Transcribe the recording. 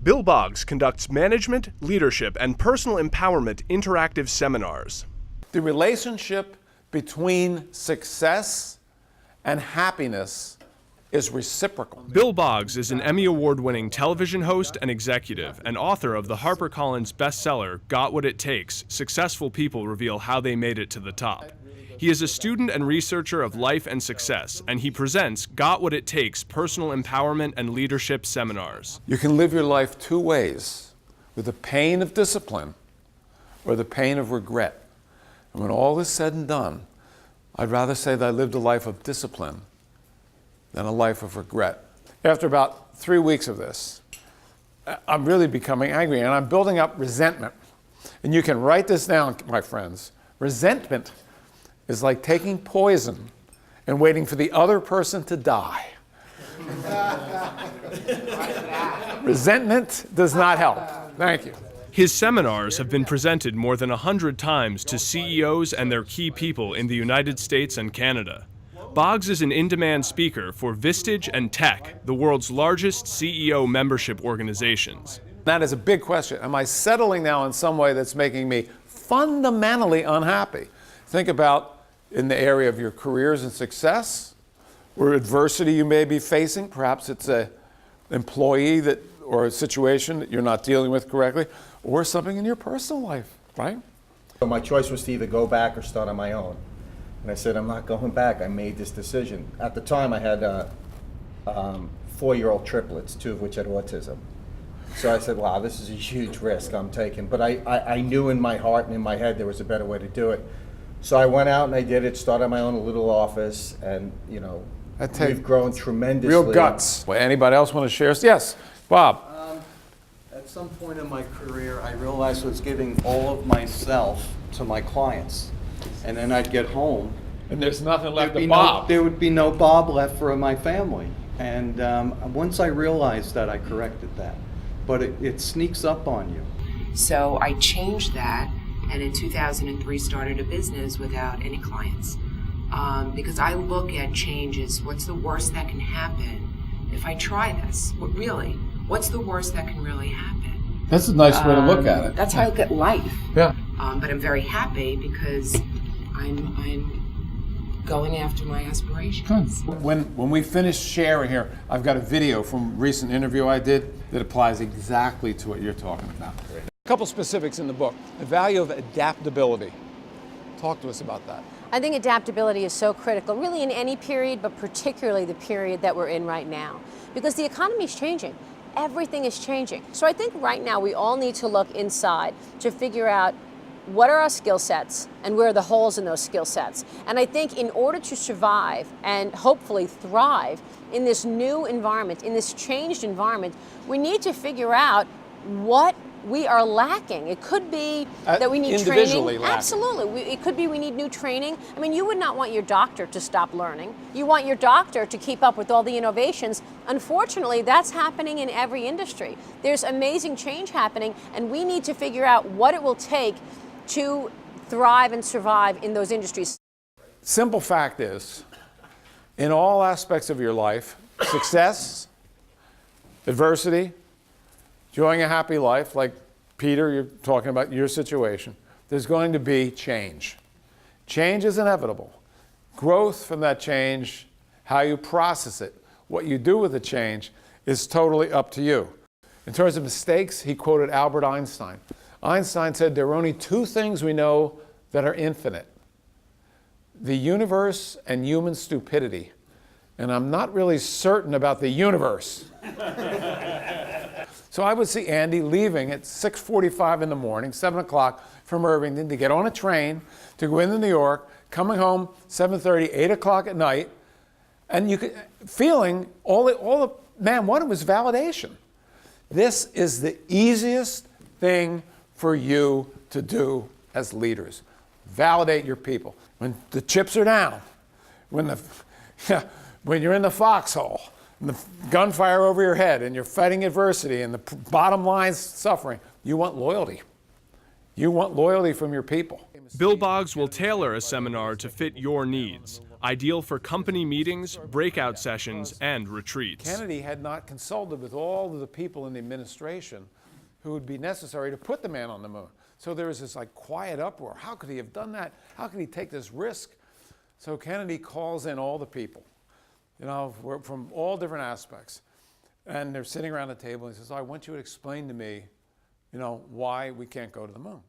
Bill Boggs conducts management, leadership, and personal empowerment interactive seminars. The relationship between success and happiness is reciprocal. Bill Boggs is an Emmy Award-winning television host and executive and author of the HarperCollins bestseller, Got What It Takes: Successful People Reveal How They Made It to the Top. He is a student and researcher of life and success, and he presents Got What It Takes personal empowerment and leadership seminars. You can live your life two ways, with the pain of discipline or the pain of regret. And when all is said and done, I'd rather say that I lived a life of discipline than a life of regret. After about 3 weeks of this, I'm really becoming angry, and I'm building up resentment. And you can write this down, my friends. Resentment is like taking poison and waiting for the other person to die. Resentment does not help. Thank you. His seminars have been presented more than 100 times to CEOs and their key people in the United States and Canada. Boggs is an in-demand speaker for Vistage and Tech, the world's largest CEO membership organizations. That is a big question. Am I settling now in some way that's making me fundamentally unhappy? Think about in the area of your careers and success, or adversity you may be facing. Perhaps it's an employee or a situation that you're not dealing with correctly, or something in your personal life, right? So my choice was to either go back or start on my own. And I said, I'm not going back. I made this decision. At the time, I had 4-year-old triplets, 2 of which had autism. So I said, wow, this is a huge risk I'm taking. But I knew in my heart and in my head there was a better way to do it. So I went out and I did it, started my own little office, and we've grown tremendously. Real guts. Well, anybody else want to share? Yes, Bob. At some point in my career, I realized I was giving all of myself to my clients. And then I'd get home. And there's nothing left of Bob. There would be no Bob left for my family. And once I realized that, I corrected that. But it sneaks up on you. So I changed that, and in 2003 started a business without any clients. Because I look at change as what's the worst that can happen if I try this? What's the worst that can really happen? That's a nice way to look at it. That's how I look at life. Yeah. But I'm very happy because I'm going after my aspirations. When we finish sharing here, I've got a video from a recent interview I did that applies exactly to what you're talking about. A couple specifics in the book. The value of adaptability. Talk to us about that. I think adaptability is so critical, really in any period, but particularly the period that we're in right now. Because the economy is changing. Everything is changing. So I think right now we all need to look inside to figure out what are our skill sets and where are the holes in those skill sets. And I think in order to survive and hopefully thrive in this new environment, in this changed environment, we need to figure out what we are lacking. It could be that we need training. Lacking. Absolutely. It could be we need new training. I mean, you would not want your doctor to stop learning. You want your doctor to keep up with all the innovations. Unfortunately, that's happening in every industry. There's amazing change happening, and we need to figure out what it will take to thrive and survive in those industries. Simple fact is, in all aspects of your life, success, adversity, enjoying a happy life, like Peter, you're talking about your situation, there's going to be change. Change is inevitable. Growth from that change, how you process it, what you do with the change, is totally up to you. In terms of mistakes, he quoted Albert Einstein. Einstein said there are only 2 things we know that are infinite: the universe and human stupidity. And I'm not really certain about the universe. So I would see Andy leaving at 6:45 in the morning, 7 o'clock from Irvington to get on a train to go into New York, coming home 7:30, 8 o'clock at night, and you could feeling all the man wanted was validation. This is the easiest thing for you to do as leaders. Validate your people. When the chips are down, when you're in the foxhole, and the gunfire over your head, and you're fighting adversity, and the bottom line's suffering, you want loyalty. You want loyalty from your people. Bill Boggs will tailor a seminar to fit your needs. ideal for company meetings, breakout sessions, and retreats. Kennedy had not consulted with all of the people in the administration who would be necessary to put the man on the moon. So there was this like quiet uproar. How could he have done that? How could he take this risk? So Kennedy calls in all the people, you know, from all different aspects. And they're sitting around the table and he says, I want you to explain to me, you know, why we can't go to the moon.